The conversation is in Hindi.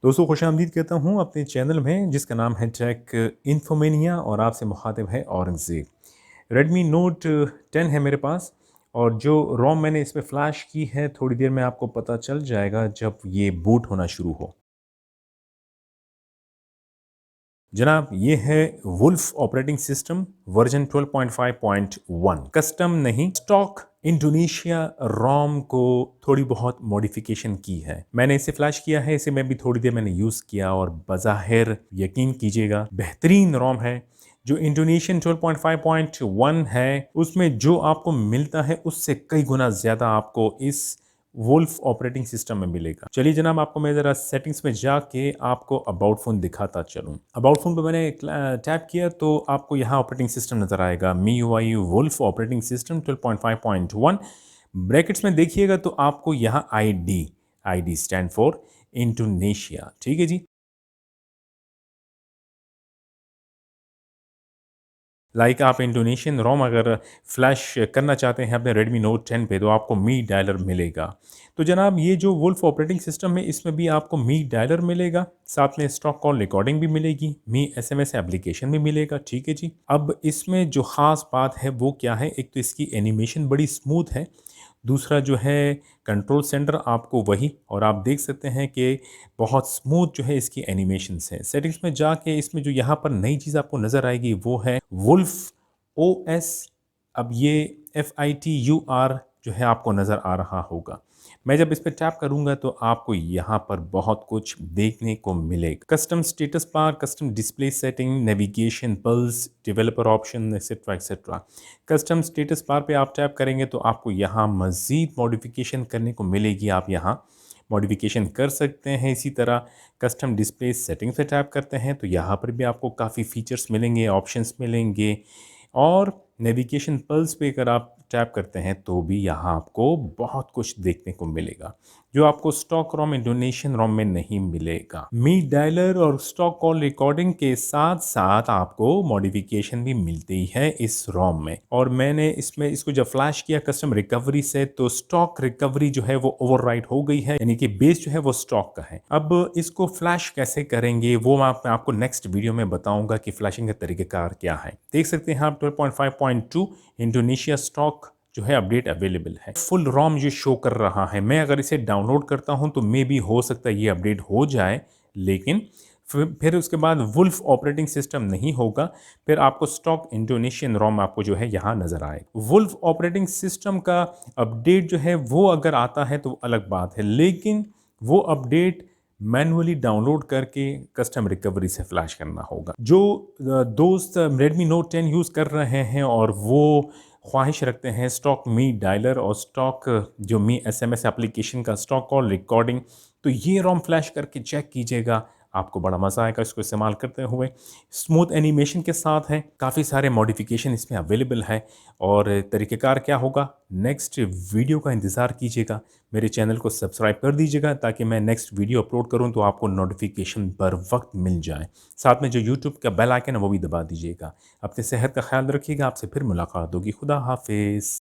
दोस्तों खुशामदीद कहता हूँ अपने चैनल में जिसका नाम है टेक इन्फोमेनिया और आपसे मुखातिब है औरंगज़ेब। रेडमी नोट 10 है मेरे पास और जो रोम मैंने इसमें फ़्लैश की है थोड़ी देर में आपको पता चल जाएगा जब ये बूट होना शुरू हो। जनाब ये है wolf operating system version 12.5.1 custom नहीं स्टॉक इंडोनेशिया रोम को थोड़ी बहुत मॉडिफिकेशन की है। मैंने इसे फ्लैश किया है, इसे मैं भी थोड़ी देर मैंने यूज़ किया और बज़ाहिर यकीन कीजिएगा बेहतरीन रोम है। जो इंडोनेशियन 12.5.1 है उसमें जो आपको मिलता है उससे कई गुना ज़्यादा आपको इस वुल्फ ऑपरेटिंग सिस्टम में मिलेगा। चलिए जनाब आपको मैं ज़रा सेटिंग्स में जाके आपको अबाउट फ़ोन दिखाता चलूँ। अबाउट फ़ोन पे मैंने टैप किया तो आपको यहाँ ऑपरेटिंग सिस्टम नज़र आएगा MIUI wolf operating system 12.5.1। Brackets में देखिएगा तो आपको यहाँ ID स्टैंड फॉर इंडोनेशिया। ठीक है जी। आप इंडोनेशियन रोम अगर फ्लैश करना चाहते हैं अपने रेडमी नोट 10 पे तो आपको मी डायलर मिलेगा। तो जनाब ये जो वुल्फ ऑपरेटिंग सिस्टम है इसमें भी आपको मी डायलर मिलेगा, साथ में स्टॉक कॉल रिकॉर्डिंग भी मिलेगी, मी एसएमएस एप्लीकेशन भी मिलेगा। ठीक है जी। अब इसमें जो ख़ास बात है वो क्या है, एक तो इसकी एनिमेशन बड़ी स्मूथ है, दूसरा जो है कंट्रोल सेंटर आपको वही, और आप देख सकते हैं कि बहुत स्मूथ जो है इसकी एनिमेशंस हैं। सेटिंग्स में जाके इसमें जो यहाँ पर नई चीज़ आपको नज़र आएगी वो है वुल्फ ओएस। अब ये FITUR जो है आपको नज़र आ रहा होगा। मैं जब इस पर टैप करूंगा तो आपको यहाँ पर बहुत कुछ देखने को मिलेगा। Custom status bar, custom display setting, navigation, pulse, developer option, etcetera etcetera. Custom status bar पे आप टैप करेंगे तो आपको यहाँ मज़ीद मॉडिफिकेशन करने को मिलेगी, आप यहाँ मॉडिफिकेशन कर सकते हैं। इसी तरह कस्टम डिस्प्ले सेटिंग पे टैप करते हैं तो यहाँ पर भी आपको काफ़ी फीचर्स मिलेंगे, ऑप्शंस मिलेंगे। और नेविगेशन पल्स पे अगर आप टैप करते हैं तो भी यहाँ आपको बहुत कुछ देखने को मिलेगा जो आपको स्टॉक रोम इंडोनेशियन रोम में नहीं मिलेगा। मी डायलर और स्टॉक कॉल रिकॉर्डिंग के साथ साथ आपको मॉडिफिकेशन भी मिलती है इस रोम में। और मैंने इसमें इसको जब फ्लैश किया कस्टम रिकवरी से तो स्टॉक रिकवरी जो है वो ओवरराइट हो गई है, यानी कि बेस जो है वो स्टॉक का है। अब इसको फ्लैश कैसे करेंगे वो मैं आपको नेक्स्ट वीडियो में बताऊंगा कि फ्लैशिंग का तरीकेकार क्या है। देख सकते हैं आप 12.5.2 इंडोनेशिया स्टॉक जो है अपडेट अवेलेबल है। फुल रोम ये शो कर रहा है। मैं अगर इसे डाउनलोड करता हूं तो मे भी हो सकता है ये अपडेट हो जाए, लेकिन फिर उसके बाद वुल्फ ऑपरेटिंग सिस्टम नहीं होगा, फिर आपको स्टॉक इंडोनेशियन रोम आपको जो है यहाँ नज़र आए। वुल्फ ऑपरेटिंग सिस्टम का अपडेट जो है वो अगर आता है तो अलग बात है, लेकिन वो अपडेट मैनुअली डाउनलोड करके कस्टम रिकवरी से फ्लैश करना होगा। जो दोस्त रेडमी नोट 10 यूज़ कर रहे हैं और वो ख्वाहिश रखते हैं स्टॉक मी डायलर और स्टॉक जो मी एसएमएस एप्लीकेशन का स्टॉक कॉल रिकॉर्डिंग, तो ये रोम फ्लैश करके चेक कीजिएगा, आपको बड़ा मज़ा आएगा इसको इस्तेमाल करते हुए। स्मूथ एनिमेशन के साथ है, काफ़ी सारे मॉडिफिकेशन इसमें अवेलेबल है। और तरीक़ेकार क्या होगा, नेक्स्ट वीडियो का इंतज़ार कीजिएगा। मेरे चैनल को सब्सक्राइब कर दीजिएगा ताकि मैं नेक्स्ट वीडियो अपलोड करूं तो आपको नोटिफिकेशन बर वक्त मिल जाए। साथ में जो यूट्यूब का बेल आइकन है वो भी दबा दीजिएगा। अपनी सेहत का ख्याल रखिएगा। आपसे फिर मुलाकात होगी। खुदा हाफिज़।